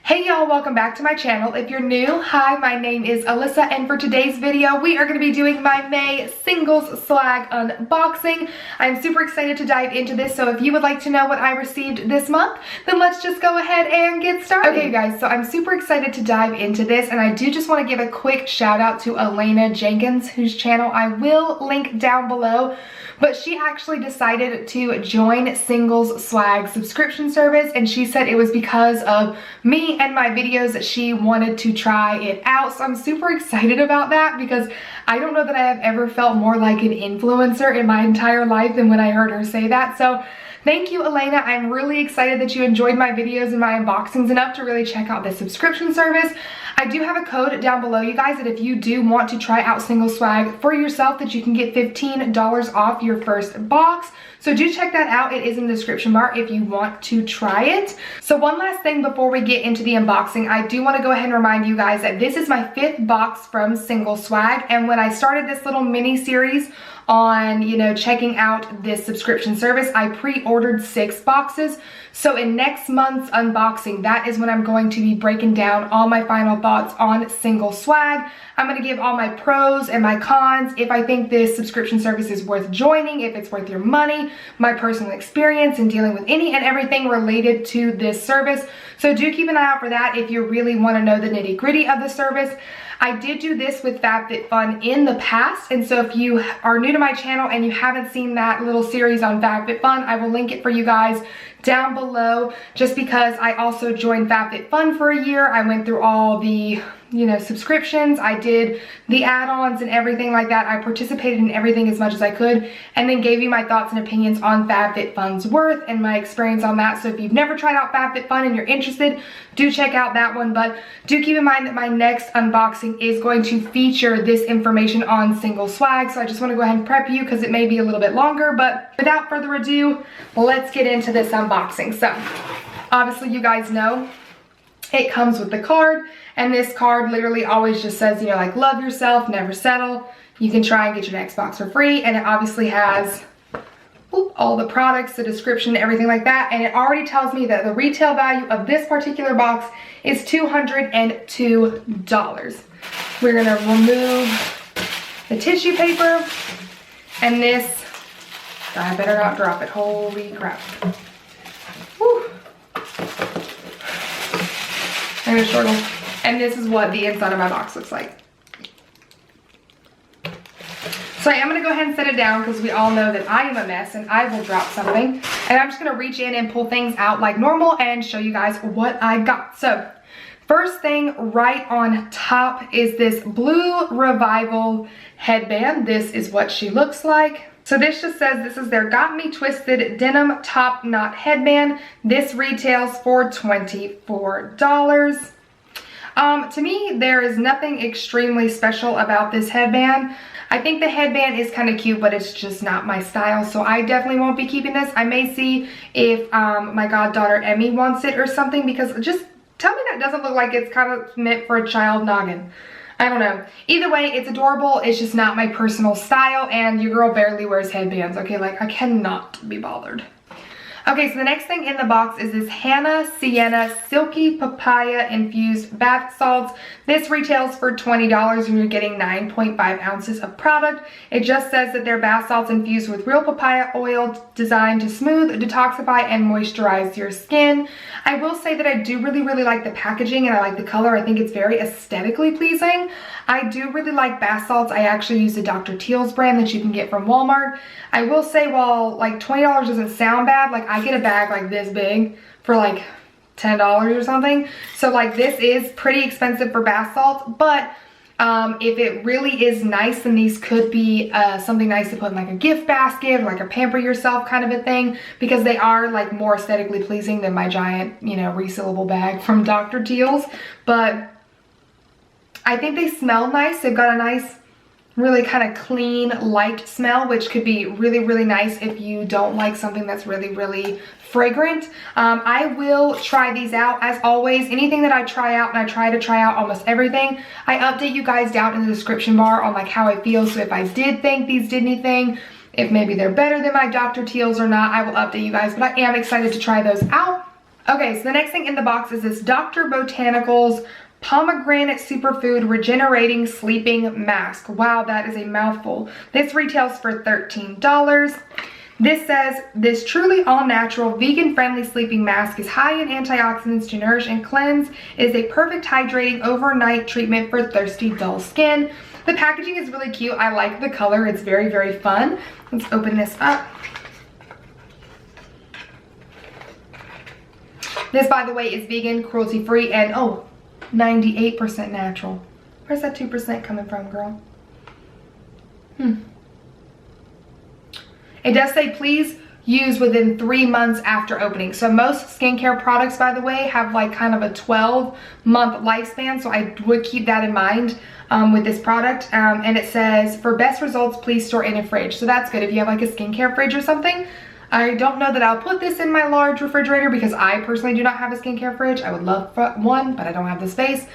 Hey y'all, welcome back to my channel. If you're new, hi, my name is Alyssa, and for today's video, we are going to be doing my May singles swag unboxing. I'm super excited to dive into this, so if you would like to know what I received this month, then let's just go ahead and get started. Okay guys, so I'm super excited to dive into this, and I do just want to give a quick shout out to Elena Jenkins, whose channel I will link down below. But she actually decided to join Singles Swag subscription service, and she said it was because of me and my videos that she wanted to try it out. So I'm super excited about that because I don't know that I have ever felt more like an influencer in my entire life than when I heard her say that. So thank you, Elena. I'm really excited that you enjoyed my videos and my unboxings enough to really check out this subscription service. I do have a code down below, you guys, that if you do want to try out Single Swag for yourself, that you can get $15 off your first box. So do check that out. It is in the description bar if you want to try it. So one last thing before we get into the unboxing, I do want to go ahead and remind you guys that this is my 5th box from Single Swag. And when I started this little mini series on, checking out this subscription service, I pre-ordered 6 boxes. So in next month's unboxing, that is when I'm going to be breaking down all my final thoughts on Single Swag. I'm going to give all my pros and my cons, if I think this subscription service is worth joining, if it's worth your money, my personal experience in dealing with any and everything related to this service. So do keep an eye out for that if you really want to know the nitty-gritty of the service. I did do this with FabFitFun in the past, and so if you are new to my channel and you haven't seen that little series on FabFitFun, I will link it for you guys down below, just because I also joined FabFitFun for a year. I went through all the subscriptions, I did the add-ons and everything like that. I participated in everything as much as I could, and then gave you my thoughts and opinions on FabFitFun's worth and my experience on that. So if you've never tried out FabFitFun and you're interested, do check out that one. But do keep in mind that my next unboxing is going to feature this information on Single Swag. So I just want to go ahead and prep you because it may be a little bit longer. But without further ado, let's get into this unboxing. So obviously you guys know it comes with the card, and this card literally always just says, like, love yourself, never settle. You can try and get your next box for free, and it obviously has all the products, the description, everything like that, and it already tells me that the retail value of this particular box is $202. We're gonna remove the tissue paper, and this, I better not drop it, holy crap. Whew. I'm gonna struggle. And this is what the inside of my box looks like. So I am gonna go ahead and set it down because we all know that I am a mess and I will drop something. And I'm just gonna reach in and pull things out like normal and show you guys what I got. So first thing right on top is this Blue Revival headband. This is what she looks like. So this just says this is their Got Me Twisted denim top knot headband. This retails for $24. To me, there is nothing extremely special about this headband. I think the headband is kind of cute, but it's just not my style, so I definitely won't be keeping this. I may see if my goddaughter Emmy wants it or something, because just tell me that doesn't look like it's kind of meant for a child noggin. I don't know. Either way, it's adorable. It's just not my personal style, and your girl barely wears headbands, okay? Like, I cannot be bothered. Okay, so the next thing in the box is this Hannah Sienna Silky Papaya Infused Bath Salts. This retails for $20 and you're getting 9.5 ounces of product. It just says that they're bath salts infused with real papaya oil designed to smooth, detoxify, and moisturize your skin. I will say that I do really like the packaging, and I like the color. I think it's very aesthetically pleasing. I do really like bath salts. I actually use the Dr. Teal's brand that you can get from Walmart. I will say, while like $20 doesn't sound bad, like I get a bag like this big for like $10 or something. So like this is pretty expensive for bath salts, but if it really is nice, then these could be something nice to put in like a gift basket, or like a pamper yourself kind of a thing, because they are like more aesthetically pleasing than my giant, resealable bag from Dr. Teal's. But I think they smell nice. They've got a nice, really kind of clean, light smell, which could be really nice if you don't like something that's really fragrant. I will try these out. As always, anything that I try out, and I try to try out almost everything, I update you guys down in the description bar on like how I feel. So if I did think these did anything, if maybe they're better than my Dr. Teal's or not, I will update you guys. But I am excited to try those out. Okay, so the next thing in the box is this Dr. Botanicals Pomegranate Superfood Regenerating Sleeping Mask. Wow, that is a mouthful. This retails for $13. This says, this truly all-natural, vegan-friendly sleeping mask is high in antioxidants to nourish and cleanse. It is a perfect hydrating overnight treatment for thirsty, dull skin. The packaging is really cute. I like the color. It's very, very fun. Let's open this up. This, by the way, is vegan, cruelty-free, and 98% natural. Where's that 2% coming from, girl? It does say please use within 3 months after opening. So most skincare products, by the way, have like kind of a 12-month lifespan. So I would keep that in mind with this product. And it says, for best results, please store in a fridge. So that's good if you have like a skincare fridge or something. I don't know that I'll put this in my large refrigerator because I personally do not have a skincare fridge. I would love one, but I don't have the space.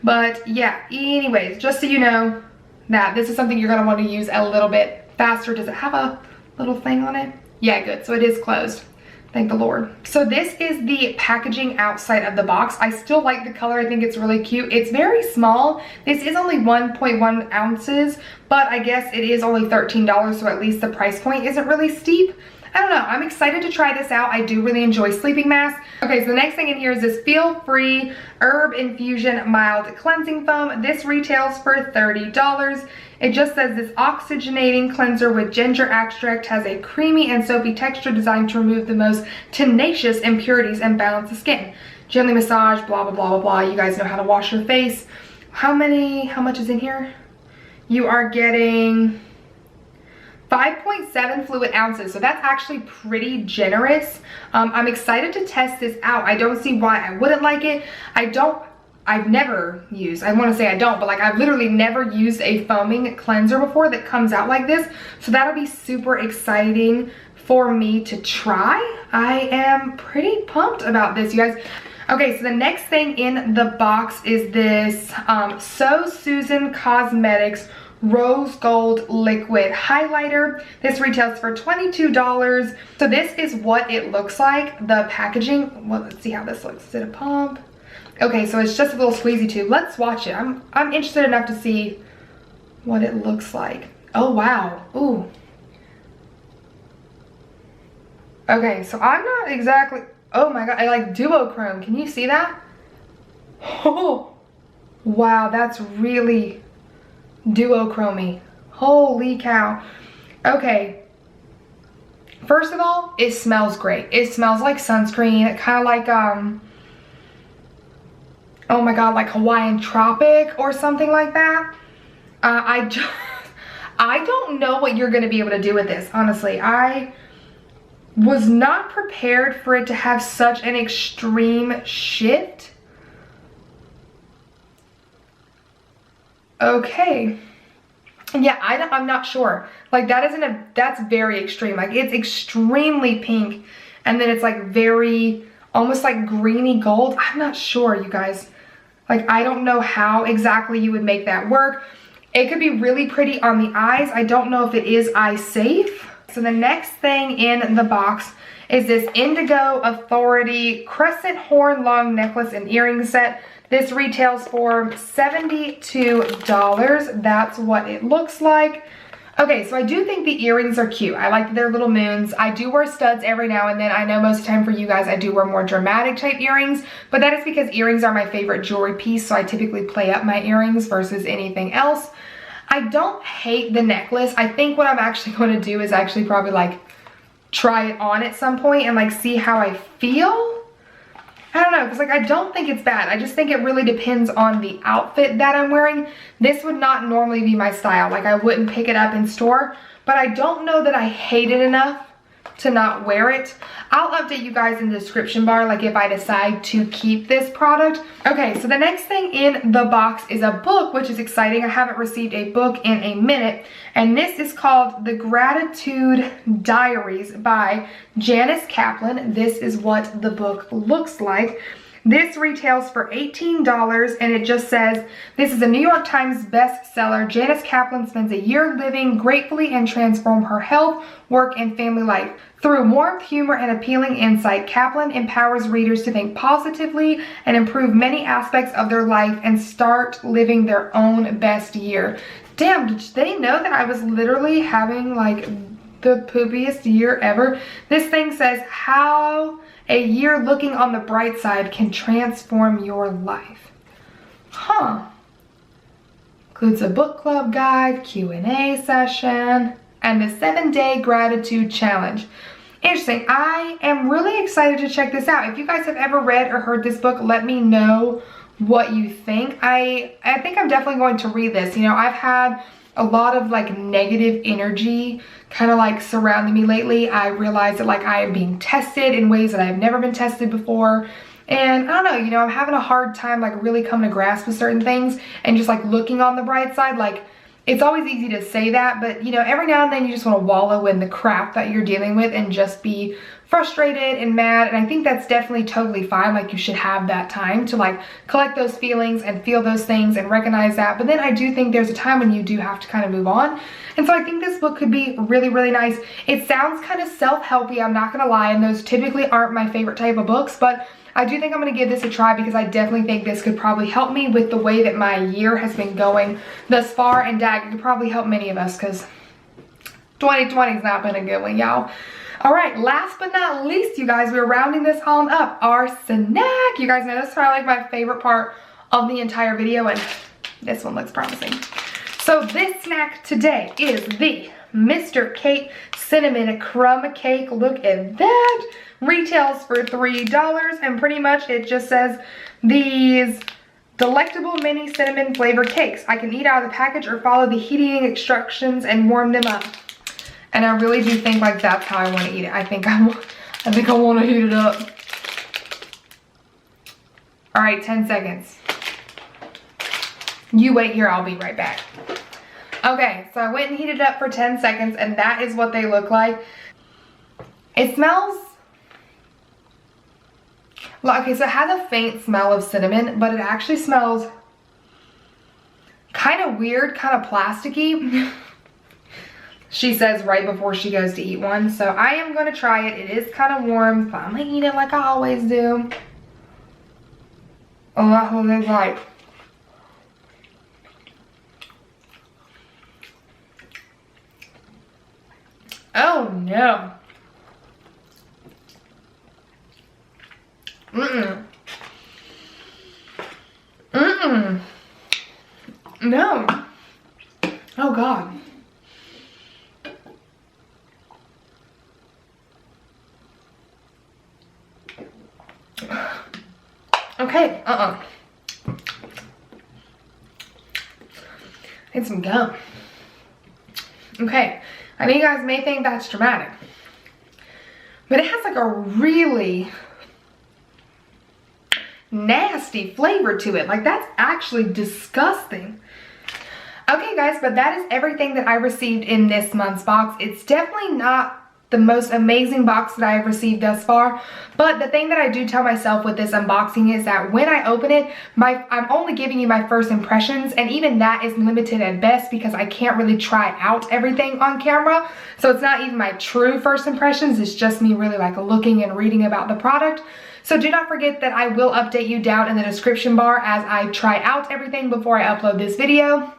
But yeah, anyways, just so you know that this is something you're gonna want to use a little bit faster. Does it have a little thing on it? Yeah, good. So it is closed. Thank the Lord. So this is the packaging outside of the box. I still like the color. I think it's really cute. It's very small. This is only 1.1 ounces, but I guess it is only $13, so at least the price point isn't really steep. I don't know. I'm excited to try this out. I do really enjoy sleeping masks. Okay, so the next thing in here is this Feel Free Herb Infusion Mild Cleansing Foam. This retails for $30. It just says this oxygenating cleanser with ginger extract has a creamy and soapy texture designed to remove the most tenacious impurities and balance the skin. Gently massage, blah, blah, blah, blah, blah. You guys know how to wash your face. How much is in here? You are getting 5.7 fluid ounces, so that's actually pretty generous. I'm excited to test this out. I don't see why I wouldn't like it. I've never used, I want to say I don't, but like I've literally never used a foaming cleanser before that comes out like this. So that'll be super exciting for me to try. I am pretty pumped about this, you guys. Okay, so the next thing in the box is this So Susan Cosmetics Rose Gold Liquid Highlighter. This retails for $22. So this is what it looks like. The packaging, well, let's see how this looks. Is it a pump? Okay, so it's just a little squeezy tube. Let's watch it. I'm interested enough to see what it looks like. Oh, wow. Ooh. Okay, so I'm not exactly, oh my God, I like duochrome. Can you see that? Oh, wow, that's really duochromy. Holy cow. Okay. First of all, it smells great. It smells like sunscreen, kind of like, oh my God, like Hawaiian Tropic or something like that. I don't know what you're gonna be able to do with this, honestly. I was not prepared for it to have such an extreme shift. Okay. Yeah, I'm not sure. Like that's very extreme. Like it's extremely pink and then it's like very, almost like greeny gold. I'm not sure, you guys. Like I don't know how exactly you would make that work. It could be really pretty on the eyes. I don't know if it is eye safe. So the next thing in the box is this Indigo Authority Crescent Horn Long Necklace and Earring Set. This retails for $72. That's what it looks like. Okay, so I do think the earrings are cute. I like that they're little moons. I do wear studs every now and then. I know most of the time for you guys, I do wear more dramatic type earrings, but that is because earrings are my favorite jewelry piece, so I typically play up my earrings versus anything else. I don't hate the necklace. I think what I'm actually going to do is actually probably like try it on at some point and like see how I feel. I don't know, because like I don't think it's bad. I just think it really depends on the outfit that I'm wearing. This would not normally be my style. Like I wouldn't pick it up in store, but I don't know that I hate it enough to not wear it. I'll update you guys in the description bar, like if I decide to keep this product. Okay, so the next thing in the box is a book, which is exciting. I haven't received a book in a minute, and this is called The Gratitude Diaries by Janice Kaplan. This is what the book looks like. This retails for $18, and it just says, this is a New York Times bestseller. Janice Kaplan spends a year living gratefully and transform her health, work, and family life. Through warmth, humor, and appealing insight, Kaplan empowers readers to think positively and improve many aspects of their life and start living their own best year. Damn, did they know that I was literally having like the poopiest year ever? This thing says how a year looking on the bright side can transform your life. Huh. Includes a book club guide, Q&A session, and the 7-day gratitude challenge. Interesting. I am really excited to check this out. If you guys have ever read or heard this book, let me know what you think. I think I'm definitely going to read this. You know, I've had a lot of like negative energy kind of like surrounding me lately. I realized that like I am being tested in ways that I've never been tested before. And I don't know, you know, I'm having a hard time like really coming to grasp with certain things and just like looking on the bright side. Like, it's always easy to say that, but you know, every now and then you just want to wallow in the crap that you're dealing with and just be frustrated and mad. And I think that's definitely totally fine. Like, you should have that time to like collect those feelings and feel those things and recognize that. But then I do think there's a time when you do have to kind of move on. And so I think this book could be really, really nice. It sounds kind of self-helpy, I'm not gonna lie, and those typically aren't my favorite type of books, but I do think I'm going to give this a try because I definitely think this could probably help me with the way that my year has been going thus far. And dag, it could probably help many of us because 2020's not been a good one, y'all. All right, last but not least, you guys, we're rounding this on up. Our snack. You guys know this is probably like my favorite part of the entire video, and this one looks promising. So this snack today is the Mr. Cake Cinnamon Crumb Cake. Look at that. Retails for $3, and pretty much it just says these delectable mini cinnamon flavored cakes. I can eat out of the package or follow the heating instructions and warm them up. And I really do think like that's how I want to eat it. I think I want to heat it up. All right, 10 seconds. You wait here, I'll be right back. Okay, so I went and heated it up for 10 seconds, and that is what they look like. It smells... Okay, so it has a faint smell of cinnamon, but it actually smells kind of weird, kind of plasticky. She says right before she goes to eat one. So I am going to try it. It is kind of warm, but I'm going to eat it like I always do. Oh, that's what it's like. Oh, no. No. Oh, God. Okay, Need some gum. Okay, I know you guys may think that's dramatic, but it has like a really nasty flavor to it. Like, that's actually disgusting. Okay guys, but that is everything that I received in this month's box. It's definitely not the most amazing box that I have received thus far, but the thing that I do tell myself with this unboxing is that when I open it, I'm only giving you my first impressions, and even that is limited at best because I can't really try out everything on camera. So it's not even my true first impressions, it's just me really like looking and reading about the product. So do not forget that I will update you down in the description bar as I try out everything before I upload this video.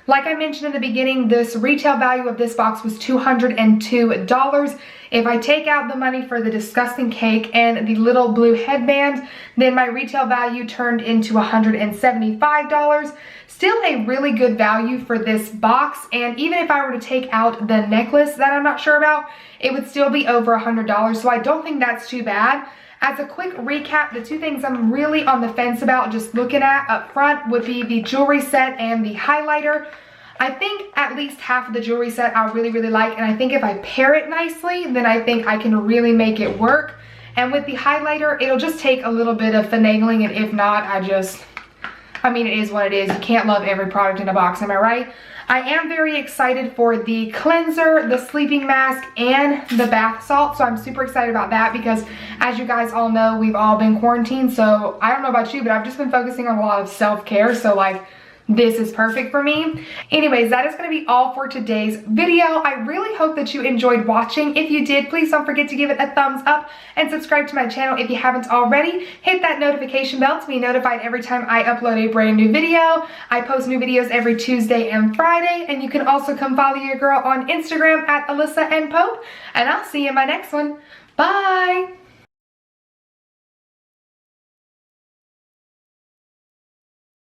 Like I mentioned in the beginning, this retail value of this box was $202. If I take out the money for the disgusting cake and the little blue headband, then my retail value turned into $175. Still a really good value for this box, and even if I were to take out the necklace that I'm not sure about, it would still be over $100, so I don't think that's too bad. As a quick recap, the two things I'm really on the fence about just looking at up front would be the jewelry set and the highlighter. I think at least half of the jewelry set I really, really like, and I think if I pair it nicely, then I think I can really make it work. And with the highlighter, it'll just take a little bit of finagling, and if not, I mean, it is what it is. You can't love every product in a box, am I right? I am very excited for the cleanser, the sleeping mask, and the bath salt. So I'm super excited about that because, as you guys all know, we've all been quarantined. So I don't know about you, but I've just been focusing on a lot of self-care. So like, this is perfect for me. Anyways, that is going to be all for today's video. I really hope that you enjoyed watching. If you did, please don't forget to give it a thumbs up and subscribe to my channel if you haven't already. Hit that notification bell to be notified every time I upload a brand new video. I post new videos every Tuesday and Friday, and you can also come follow your girl on Instagram at Alyssa and Pope, and I'll see you in my next one. Bye!